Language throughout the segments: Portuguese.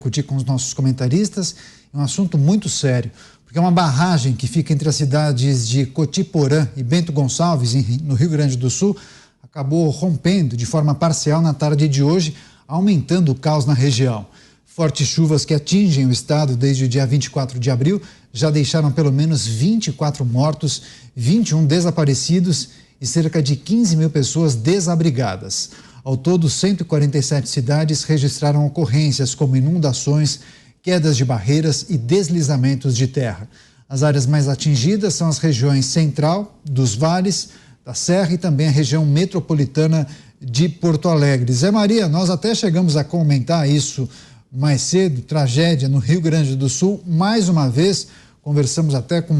Discutir com os nossos comentaristas, é um assunto muito sério, porque é uma barragem que fica entre as cidades de Cotiporã e Bento Gonçalves, no Rio Grande do Sul, acabou rompendo de forma parcial na tarde de hoje, aumentando o caos na região. Fortes chuvas que atingem o estado desde o dia 24 de abril já deixaram pelo menos 24 mortos, 21 desaparecidos e cerca de 15 mil pessoas desabrigadas. Ao todo, 147 cidades registraram ocorrências como inundações, quedas de barreiras e deslizamentos de terra. As áreas mais atingidas são as regiões central, dos vales, da Serra e também a região metropolitana de Porto Alegre. Zé Maria, nós até chegamos a comentar isso mais cedo, tragédia no Rio Grande do Sul. Mais uma vez, conversamos até com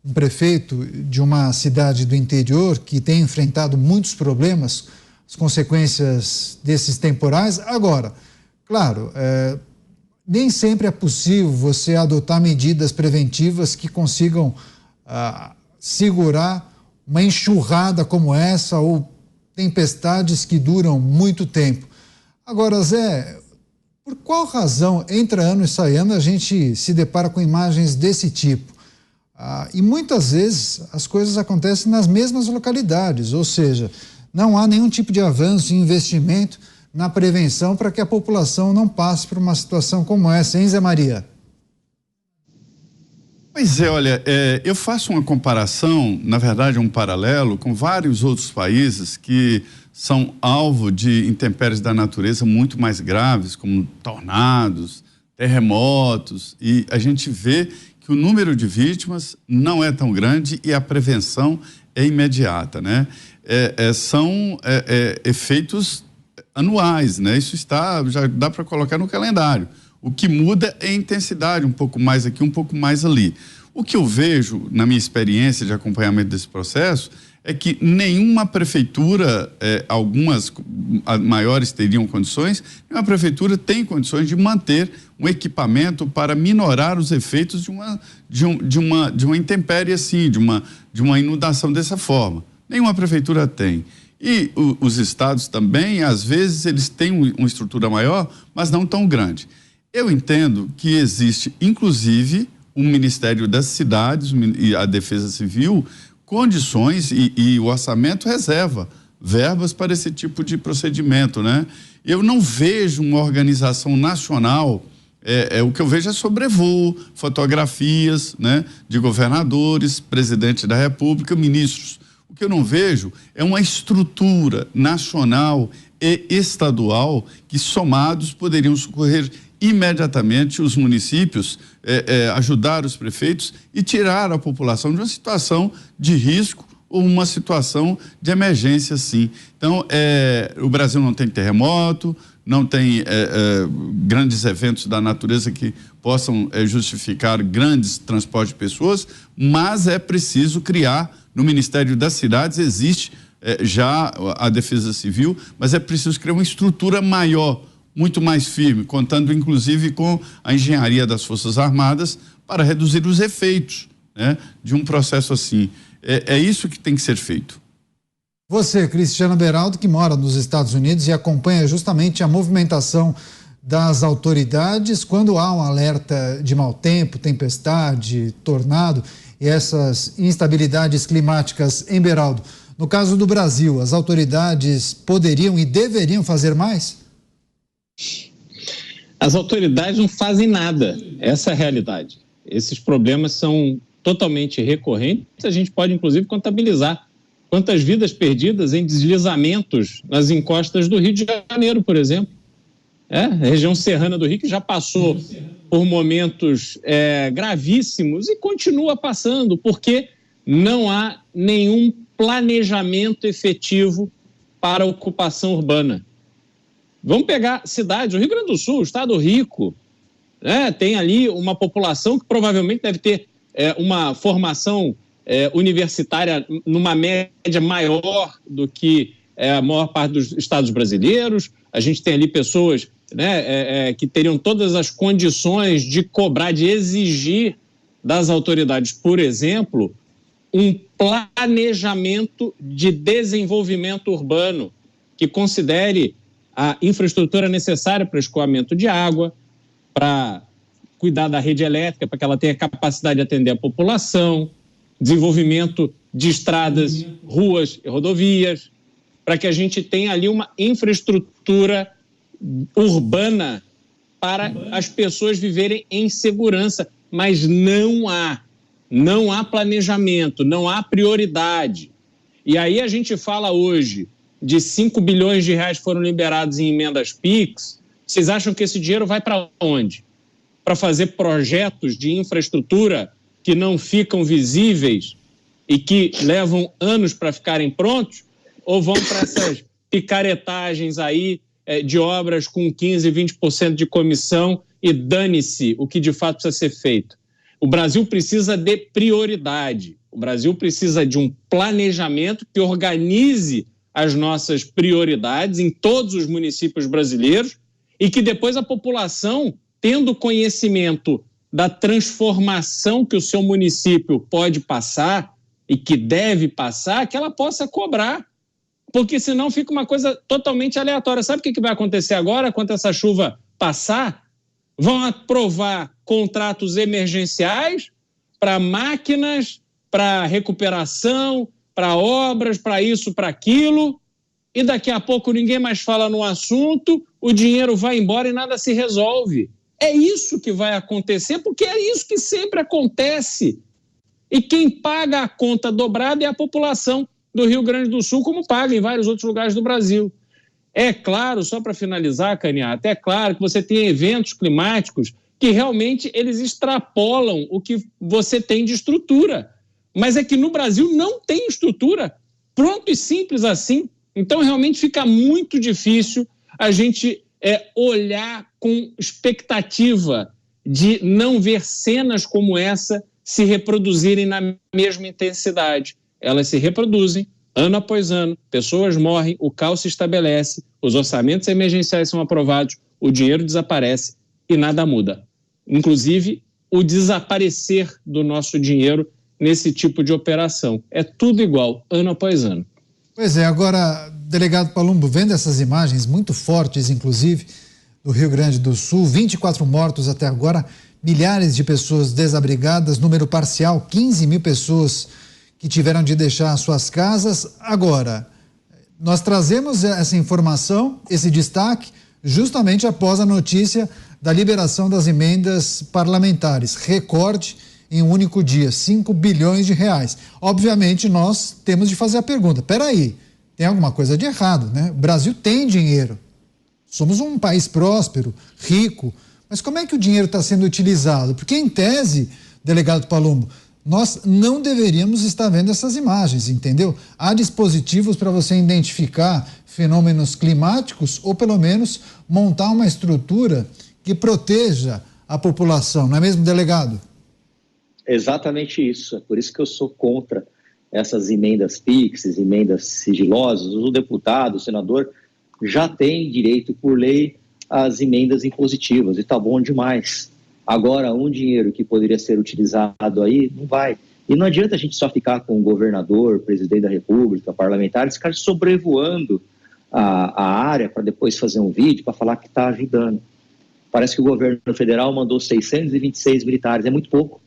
um prefeito de uma cidade do interior que tem enfrentado muitos problemas, as consequências desses temporais. Agora, claro, nem sempre é possível você adotar medidas preventivas que consigam segurar uma enxurrada como essa ou tempestades que duram muito tempo. Agora, Zé, por qual razão, entre ano e sai ano, a gente se depara com imagens desse tipo? E muitas vezes as coisas acontecem nas mesmas localidades, ou seja, não há nenhum tipo de avanço em investimento na prevenção para que a população não passe por uma situação como essa, hein, Zé Maria? Pois é, olha, eu faço uma comparação, na verdade um paralelo, com vários outros países que são alvo de intempéries da natureza muito mais graves, como tornados, terremotos, e a gente vê que o número de vítimas não é tão grande e a prevenção é imediata, né? São efeitos anuais, né? Isso já dá para colocar no calendário. O que muda é a intensidade, um pouco mais aqui, um pouco mais ali. O que eu vejo na minha experiência de acompanhamento desse processo é que nenhuma prefeitura, algumas maiores teriam condições, nenhuma prefeitura tem condições de manter um equipamento para minorar os efeitos de uma intempérie assim, de uma inundação dessa forma. Nenhuma prefeitura tem. E os estados também, às vezes, eles têm uma estrutura maior, mas não tão grande. Eu entendo que existe, inclusive, um Ministério das Cidades e a Defesa Civil, condições e o orçamento reserva verbas para esse tipo de procedimento, né? Eu não vejo uma organização nacional, o que eu vejo é sobrevoo, fotografias, né, de governadores, presidente da República, ministros. O que eu não vejo é uma estrutura nacional e estadual que, somados, poderiam socorrer imediatamente os municípios, ajudar os prefeitos e tirar a população de uma situação de risco ou uma situação de emergência, sim. Então, o Brasil não tem terremoto, não tem grandes eventos da natureza que possam justificar grandes transportes de pessoas, mas é preciso criar, no Ministério das Cidades existe já a Defesa Civil, mas é preciso criar uma estrutura maior, muito mais firme, contando inclusive com a engenharia das Forças Armadas para reduzir os efeitos, né, de um processo assim. É isso que tem que ser feito. Você, Cristiano Beraldo, que mora nos Estados Unidos e acompanha justamente a movimentação das autoridades quando há um alerta de mau tempo, tempestade, tornado e essas instabilidades climáticas em Beraldo. No caso do Brasil, as autoridades poderiam e deveriam fazer mais? As autoridades não fazem nada, essa é a realidade. Esses problemas são totalmente recorrentes, a gente pode inclusive contabilizar quantas vidas perdidas em deslizamentos nas encostas do Rio de Janeiro, por exemplo. A região serrana do Rio, que já passou por momentos gravíssimos e continua passando, porque não há nenhum planejamento efetivo para a ocupação urbana. Vamos pegar cidades, o Rio Grande do Sul, estado rico, né? Tem ali uma população que provavelmente deve ter uma formação universitária numa média maior do que a maior parte dos estados brasileiros. A gente tem ali pessoas, né, que teriam todas as condições de cobrar, de exigir das autoridades, por exemplo, um planejamento de desenvolvimento urbano que considere a infraestrutura necessária para o escoamento de água, para cuidar da rede elétrica, para que ela tenha capacidade de atender a população, desenvolvimento de estradas, ruas e rodovias, para que a gente tenha ali uma infraestrutura urbana para as pessoas viverem em segurança. Mas não há planejamento, não há prioridade. E aí a gente fala hoje de 5 bilhões de reais que foram liberados em emendas PIX. Vocês acham que esse dinheiro vai para onde? Para fazer projetos de infraestrutura que não ficam visíveis e que levam anos para ficarem prontos? Ou vão para essas picaretagens aí de obras com 15%, 20% de comissão e dane-se o que de fato precisa ser feito? O Brasil precisa de prioridade. O Brasil precisa de um planejamento que organize as nossas prioridades em todos os municípios brasileiros e que depois a população, tendo conhecimento da transformação que o seu município pode passar e que deve passar, que ela possa cobrar. Porque senão fica uma coisa totalmente aleatória. Sabe o que vai acontecer agora, quando essa chuva passar? Vão aprovar contratos emergenciais para máquinas, para recuperação, para obras, para isso, para aquilo, e daqui a pouco ninguém mais fala no assunto, o dinheiro vai embora e nada se resolve. É isso que vai acontecer, porque é isso que sempre acontece. E quem paga a conta dobrada é a população do Rio Grande do Sul, como paga em vários outros lugares do Brasil. É claro, só para finalizar, Caniato, é claro que você tem eventos climáticos que realmente eles extrapolam o que você tem de estrutura. Mas é que no Brasil não tem estrutura, pronto e simples assim. Então realmente fica muito difícil a gente olhar com expectativa de não ver cenas como essa se reproduzirem na mesma intensidade. Elas se reproduzem ano após ano, pessoas morrem, o caos se estabelece, os orçamentos emergenciais são aprovados, o dinheiro desaparece e nada muda. Inclusive, o desaparecer do nosso dinheiro nesse tipo de operação. É tudo igual, ano após ano. Pois é, agora, delegado Palumbo, vendo essas imagens muito fortes, inclusive, do Rio Grande do Sul, 24 mortos até agora, milhares de pessoas desabrigadas, número parcial, 15 mil pessoas que tiveram de deixar suas casas. Agora, nós trazemos essa informação, esse destaque, justamente após a notícia da liberação das emendas parlamentares. Recorde em um único dia, 5 bilhões de reais. Obviamente, nós temos de fazer a pergunta, peraí, tem alguma coisa de errado, né? O Brasil tem dinheiro, somos um país próspero, rico, mas como é que o dinheiro está sendo utilizado? Porque, em tese, delegado Palumbo, nós não deveríamos estar vendo essas imagens, entendeu? Há dispositivos para você identificar fenômenos climáticos ou, pelo menos, montar uma estrutura que proteja a população, não é mesmo, delegado? Exatamente isso. É por isso que eu sou contra essas emendas PIX, emendas sigilosas. O deputado, o senador, já tem direito, por lei, às emendas impositivas, e está bom demais. Agora, um dinheiro que poderia ser utilizado aí, não vai. E não adianta a gente só ficar com o governador, presidente da República, parlamentares, ficar sobrevoando a área para depois fazer um vídeo para falar que está ajudando. Parece que o governo federal mandou 626 militares, é muito pouco,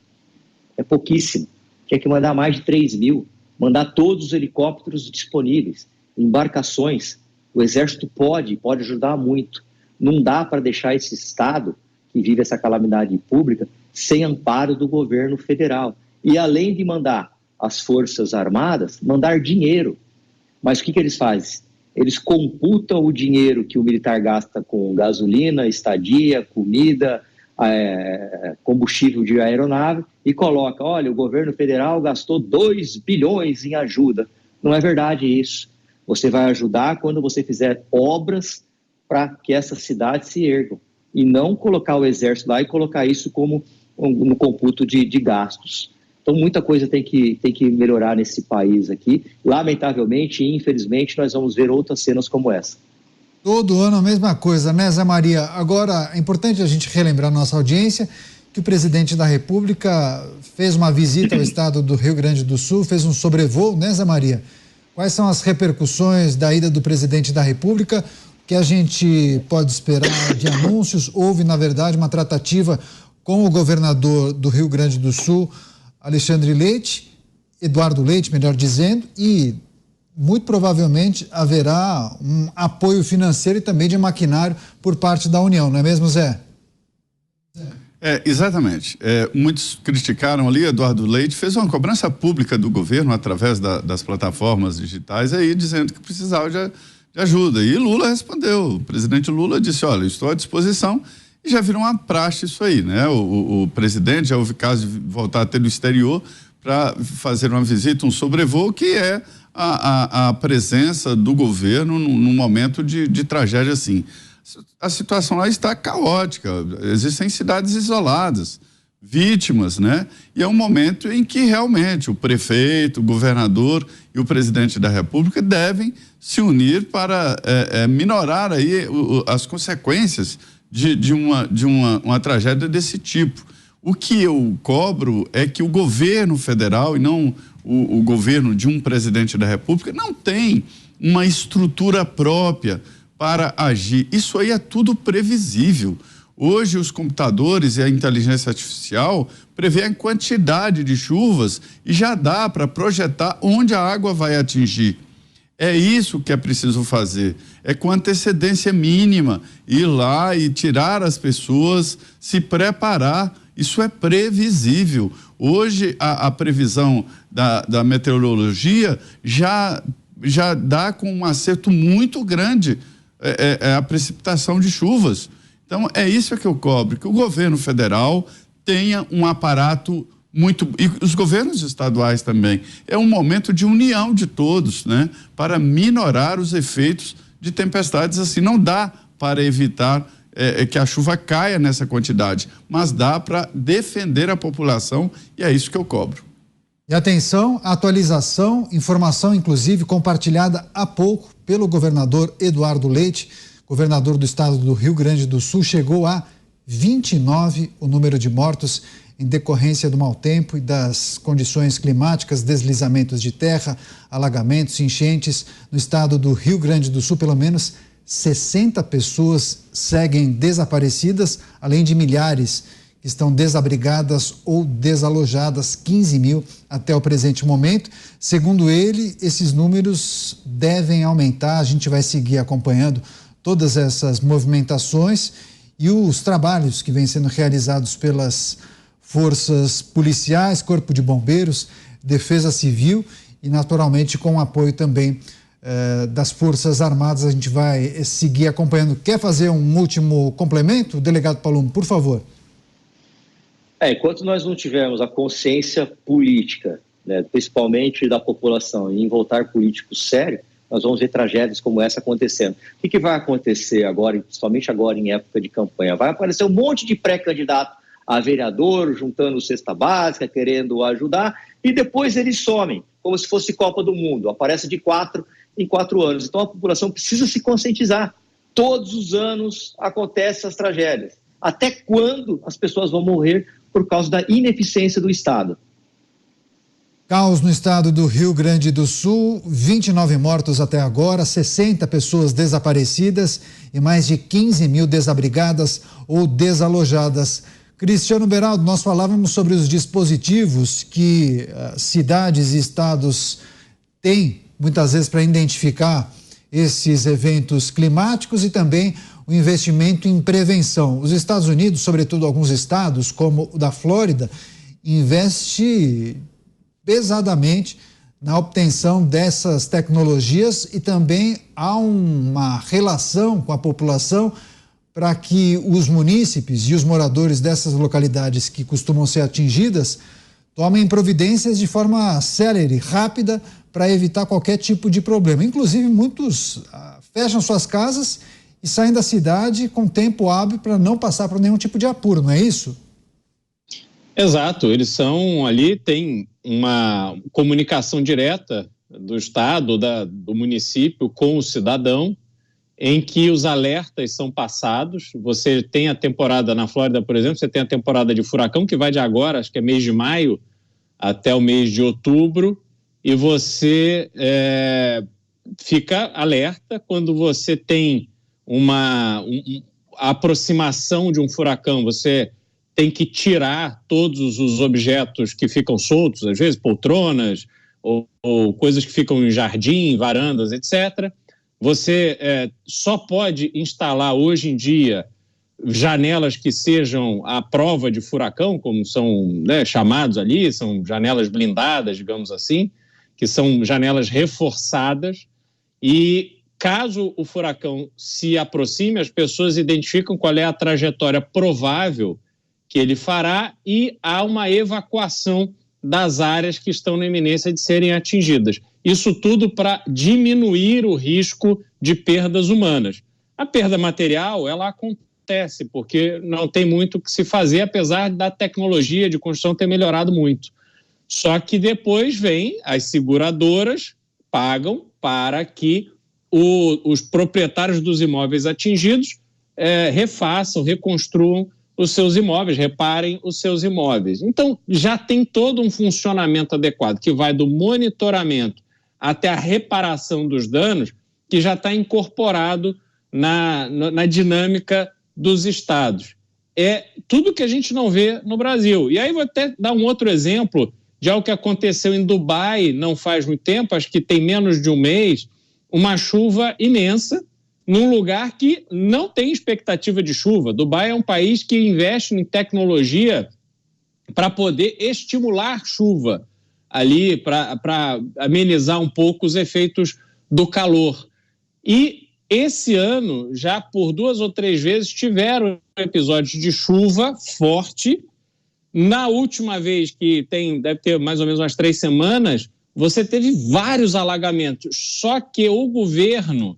é pouquíssimo. Tinha que mandar mais de 3 mil, mandar todos os helicópteros disponíveis, embarcações. O Exército pode ajudar muito. Não dá para deixar esse Estado que vive essa calamidade pública sem amparo do governo federal. E além de mandar as Forças Armadas, mandar dinheiro. Mas o que eles fazem? Eles computam o dinheiro que o militar gasta com gasolina, estadia, comida, combustível de aeronave e coloca, olha, o governo federal gastou 2 bilhões em ajuda. Não é verdade isso. Você vai ajudar quando você fizer obras para que essas cidades se ergam. E não colocar o Exército lá e colocar isso como no computo de gastos. Então, muita coisa tem que melhorar nesse país aqui. Lamentavelmente e infelizmente, nós vamos ver outras cenas como essa. Todo ano a mesma coisa, né, Zé Maria? Agora, é importante a gente relembrar a nossa audiência que o presidente da República fez uma visita ao estado do Rio Grande do Sul, fez um sobrevoo, né, Zé Maria? Quais são as repercussões da ida do presidente da República? que a gente pode esperar de anúncios? Houve, na verdade, uma tratativa com o governador do Rio Grande do Sul, Eduardo Leite, melhor dizendo, e muito provavelmente haverá um apoio financeiro e também de maquinário por parte da União, não é mesmo, Zé? Exatamente. Muitos criticaram ali, Eduardo Leite fez uma cobrança pública do governo através das plataformas digitais aí, dizendo que precisava de ajuda. E Lula respondeu, o presidente Lula disse, olha, estou à disposição, e já virou uma praxe isso aí, né? O presidente já houve caso de voltar a ter no exterior para fazer uma visita, um sobrevoo, que é a presença do governo num momento de tragédia assim. A situação lá está caótica, existem cidades isoladas, vítimas, né? E é um momento em que realmente o prefeito, o governador e o presidente da República devem se unir para minorar aí as consequências de uma tragédia desse tipo. O que eu cobro é que o governo federal e não o governo de um presidente da República não tem uma estrutura própria para agir. Isso aí é tudo previsível. Hoje os computadores e a inteligência artificial prevê a quantidade de chuvas e já dá para projetar onde a água vai atingir. É isso que é preciso fazer. É com antecedência mínima, ir lá e tirar as pessoas, se preparar. Isso é previsível. Hoje a previsão da meteorologia já dá com um acerto muito grande a precipitação de chuvas. Então é isso que eu cobro, que o governo federal tenha um aparato e os governos estaduais também. É um momento de união de todos, né? Para minorar os efeitos de tempestades assim. Não dá para evitar que a chuva caia nessa quantidade, mas dá para defender a população e é isso que eu cobro. E atenção, atualização, informação inclusive compartilhada há pouco pelo governador Eduardo Leite, governador do estado do Rio Grande do Sul, chegou a 29 o número de mortos em decorrência do mau tempo e das condições climáticas, deslizamentos de terra, alagamentos, enchentes. No estado do Rio Grande do Sul, pelo menos 60 pessoas seguem desaparecidas, além de milhares que estão desabrigadas ou desalojadas, 15 mil até o presente momento. Segundo ele, esses números devem aumentar. A gente vai seguir acompanhando todas essas movimentações e os trabalhos que vêm sendo realizados pelas forças policiais, Corpo de Bombeiros, Defesa Civil e, naturalmente, com o apoio também das Forças Armadas. A gente vai seguir acompanhando. Quer fazer um último complemento, delegado Palumbo, por favor? Enquanto nós não tivermos a consciência política, né, principalmente da população, em voltar político sério, nós vamos ver tragédias como essa acontecendo. O que vai acontecer agora, principalmente agora em época de campanha? Vai aparecer um monte de pré-candidato a vereador, juntando cesta básica, querendo ajudar, e depois eles somem, como se fosse Copa do Mundo, aparece de 4 em 4 anos. Então a população precisa se conscientizar. Todos os anos acontecem essas tragédias. Até quando as pessoas vão morrer por causa da ineficiência do Estado? Caos no estado do Rio Grande do Sul, 29 mortos até agora, 60 pessoas desaparecidas e mais de 15 mil desabrigadas ou desalojadas. Cristiano Beraldo, nós falávamos sobre os dispositivos que cidades e estados têm, muitas vezes, para identificar esses eventos climáticos e também o investimento em prevenção. Os Estados Unidos, sobretudo alguns estados, como o da Flórida, investe pesadamente na obtenção dessas tecnologias e também há uma relação com a população para que os munícipes e os moradores dessas localidades que costumam ser atingidas tomem providências de forma célere, rápida, para evitar qualquer tipo de problema. Inclusive, muitos fecham suas casas e saem da cidade com tempo hábil para não passar por nenhum tipo de apuro, não é isso? Exato, eles são ali, tem uma comunicação direta do Estado, do município com o cidadão, em que os alertas são passados. Você tem a temporada na Flórida, por exemplo, você tem a temporada de furacão, que vai de agora, acho que é mês de maio, até o mês de outubro, e você fica alerta quando você tem a aproximação de um furacão, você tem que tirar todos os objetos que ficam soltos, às vezes poltronas ou coisas que ficam em jardim, varandas, etc. Você só pode instalar hoje em dia janelas que sejam à prova de furacão, como são, né, chamados ali, são janelas blindadas, digamos assim, que são janelas reforçadas, e caso o furacão se aproxime, as pessoas identificam qual é a trajetória provável que ele fará e há uma evacuação das áreas que estão na iminência de serem atingidas. Isso tudo para diminuir o risco de perdas humanas. A perda material, ela acontece, porque não tem muito o que se fazer, apesar da tecnologia de construção ter melhorado muito. Só que depois vem, as seguradoras pagam para que os proprietários dos imóveis atingidos refaçam, reconstruam os seus imóveis, reparem os seus imóveis. Então, já tem todo um funcionamento adequado, que vai do monitoramento até a reparação dos danos, que já está incorporado na dinâmica dos estados. É tudo que a gente não vê no Brasil. E aí vou até dar um outro exemplo de algo que aconteceu em Dubai não faz muito tempo, acho que tem menos de um mês, uma chuva imensa, num lugar que não tem expectativa de chuva. Dubai é um país que investe em tecnologia para poder estimular chuva ali, para amenizar um pouco os efeitos do calor. E esse ano, já por 2 ou 3 vezes, tiveram episódios de chuva forte. Na última vez, que deve ter mais ou menos umas 3 semanas, você teve vários alagamentos. Só que o governo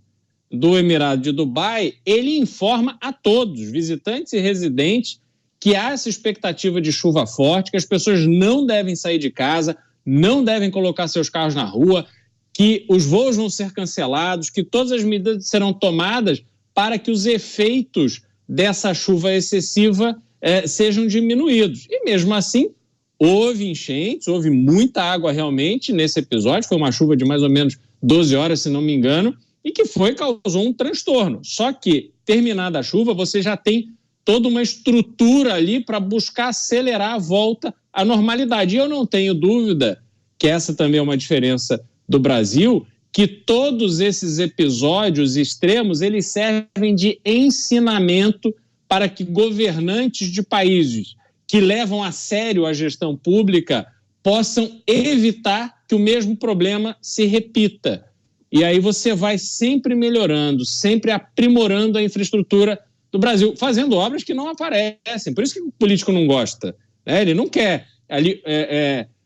do Emirado de Dubai, ele informa a todos, visitantes e residentes, que há essa expectativa de chuva forte, que as pessoas não devem sair de casa, não devem colocar seus carros na rua, que os voos vão ser cancelados, que todas as medidas serão tomadas para que os efeitos dessa chuva excessiva sejam diminuídos. E mesmo assim, houve enchentes, houve muita água realmente nesse episódio, foi uma chuva de mais ou menos 12 horas, se não me engano, e que causou um transtorno. Só que, terminada a chuva, você já tem toda uma estrutura ali para buscar acelerar a volta à normalidade. E eu não tenho dúvida que essa também é uma diferença do Brasil, que todos esses episódios extremos, eles servem de ensinamento para que governantes de países que levam a sério a gestão pública possam evitar que o mesmo problema se repita. E aí você vai sempre melhorando, sempre aprimorando a infraestrutura do Brasil, fazendo obras que não aparecem. Por isso que o político não gosta, né? Ele não quer ali,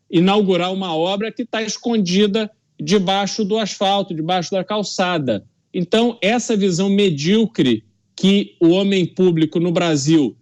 inaugurar uma obra que está escondida debaixo do asfalto, debaixo da calçada. Então, essa visão medíocre que o homem público no Brasil,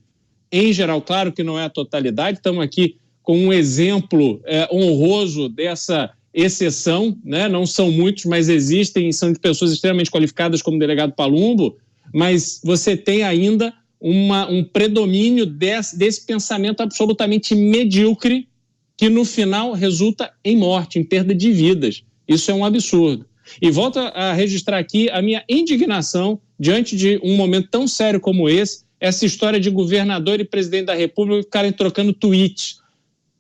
em geral, claro que não é a totalidade, estamos aqui com um exemplo honroso dessa exceção, né? Não são muitos, mas existem, são de pessoas extremamente qualificadas como o delegado Palumbo, mas você tem ainda um predomínio desse pensamento absolutamente medíocre que no final resulta em morte, em perda de vidas. Isso é um absurdo. E volto a registrar aqui a minha indignação diante de um momento tão sério como esse, essa história de governador e presidente da República ficarem trocando tweets.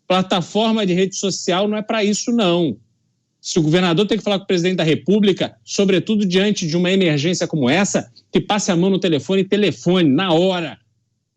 Plataforma de rede social não é para isso, não. Se o governador tem que falar com o presidente da República, sobretudo diante de uma emergência como essa, que passe a mão no telefone e telefone na hora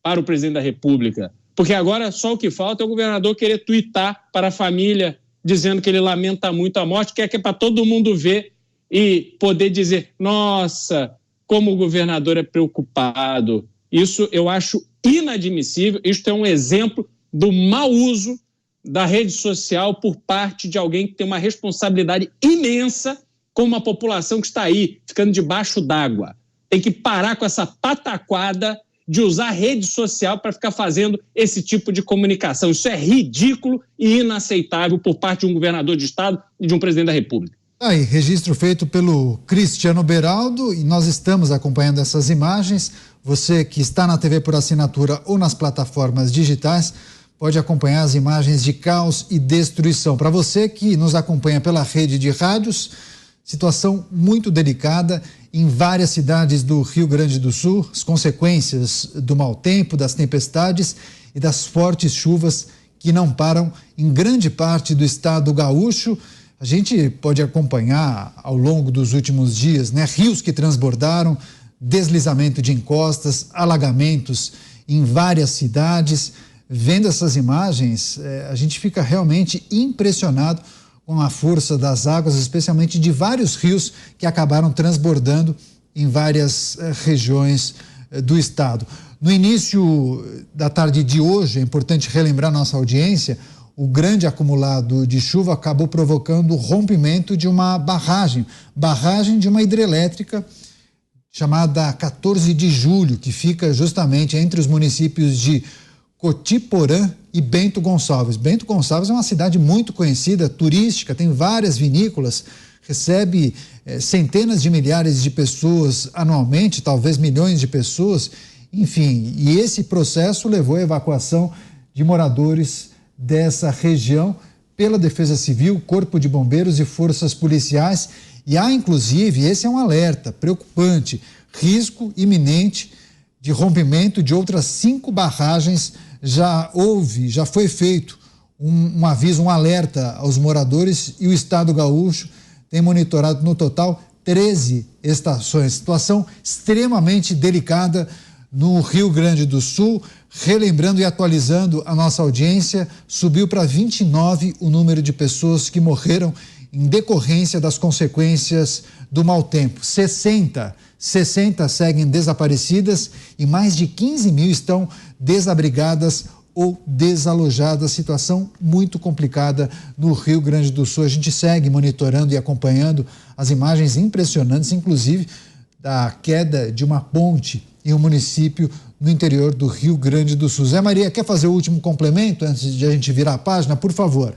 para o presidente da República. Porque agora só o que falta é o governador querer tuitar para a família, dizendo que ele lamenta muito a morte, que é para todo mundo ver e poder dizer, nossa, como o governador é preocupado. Isso eu acho inadmissível. Isto é um exemplo do mau uso da rede social por parte de alguém que tem uma responsabilidade imensa com uma população que está aí, ficando debaixo d'água. Tem que parar com essa pataquada de usar a rede social para ficar fazendo esse tipo de comunicação. Isso é ridículo e inaceitável por parte de um governador de estado e de um presidente da República. Aí, registro feito pelo Cristiano Beraldo, e nós estamos acompanhando essas imagens. Você que está na TV por assinatura ou nas plataformas digitais pode acompanhar as imagens de caos e destruição. Para você que nos acompanha pela rede de rádios, situação muito delicada em várias cidades do Rio Grande do Sul, as consequências do mau tempo, das tempestades e das fortes chuvas que não param em grande parte do estado gaúcho. A gente pode acompanhar ao longo dos últimos dias, né? Rios que transbordaram, deslizamento de encostas, alagamentos em várias cidades. Vendo essas imagens, a gente fica realmente impressionado com a força das águas, especialmente de vários rios que acabaram transbordando em várias regiões do estado. No início da tarde de hoje, é importante relembrar nossa audiência, o grande acumulado de chuva acabou provocando o rompimento de uma barragem de uma hidrelétrica chamada 14 de Julho, que fica justamente entre os municípios de Cotiporã e Bento Gonçalves. Bento Gonçalves é uma cidade muito conhecida, turística, tem várias vinícolas, recebe centenas de milhares de pessoas anualmente, talvez milhões de pessoas, enfim. E esse processo levou à evacuação de moradores dessa região pela Defesa Civil, Corpo de Bombeiros e forças policiais. E há, inclusive, esse é um alerta preocupante, risco iminente de rompimento de outras 5 barragens. Já foi feito um aviso, um alerta aos moradores, e o Estado gaúcho tem monitorado no total 13 estações. Situação extremamente delicada no Rio Grande do Sul. Relembrando e atualizando a nossa audiência, subiu para 29 o número de pessoas que morreram em decorrência das consequências do mau tempo. 60 seguem desaparecidas e mais de 15 mil estão desabrigadas ou desalojadas. Situação muito complicada no Rio Grande do Sul. A gente segue monitorando e acompanhando as imagens impressionantes, inclusive da queda de uma ponte em um município no interior do Rio Grande do Sul. Zé Maria, quer fazer o último complemento antes de a gente virar a página, por favor?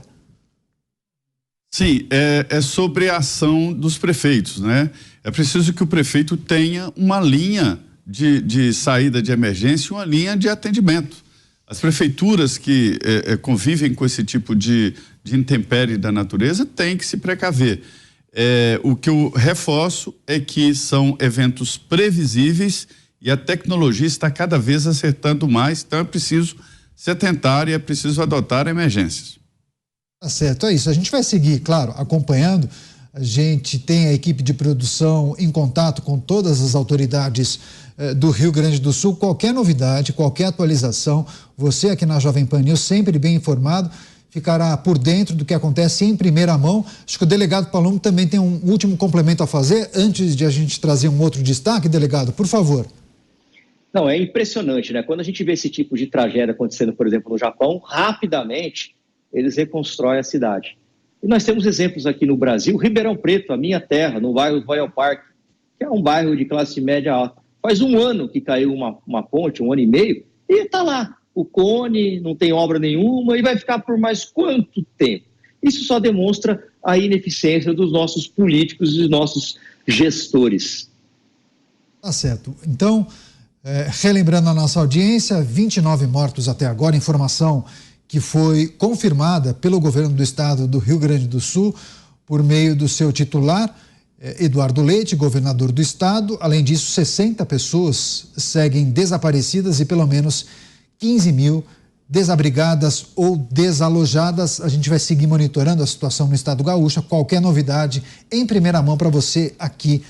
Sim, é sobre a ação dos prefeitos, né? É preciso que o prefeito tenha uma linha de saída de emergência, uma linha de atendimento. As prefeituras que convivem com esse tipo de intempérie da natureza têm que se precaver. O que eu reforço é que são eventos previsíveis e a tecnologia está cada vez acertando mais, então é preciso se atentar e é preciso adotar emergências. Tá certo, é isso. A gente vai seguir, claro, acompanhando. A gente tem a equipe de produção em contato com todas as autoridades do Rio Grande do Sul. Qualquer novidade, qualquer atualização, você aqui na Jovem Pan News, sempre bem informado, ficará por dentro do que acontece em primeira mão. Acho que o delegado Palombo também tem um último complemento a fazer, antes de a gente trazer um outro destaque, delegado, por favor. Não, é impressionante, né? Quando a gente vê esse tipo de tragédia acontecendo, por exemplo, no Japão, rapidamente eles reconstroem a cidade. E nós temos exemplos aqui no Brasil, Ribeirão Preto, a minha terra, no bairro Royal Park, que é um bairro de classe média alta. Faz um ano que caiu uma ponte, 1 ano e meio, e está lá. O cone, não tem obra nenhuma, e vai ficar por mais quanto tempo? Isso só demonstra a ineficiência dos nossos políticos e dos nossos gestores. Tá certo. Então, relembrando a nossa audiência, 29 mortos até agora, informação que foi confirmada pelo governo do estado do Rio Grande do Sul por meio do seu titular, Eduardo Leite, governador do estado. Além disso, 60 pessoas seguem desaparecidas e pelo menos 15 mil desabrigadas ou desalojadas. A gente vai seguir monitorando a situação no estado gaúcho. Qualquer novidade em primeira mão para você aqui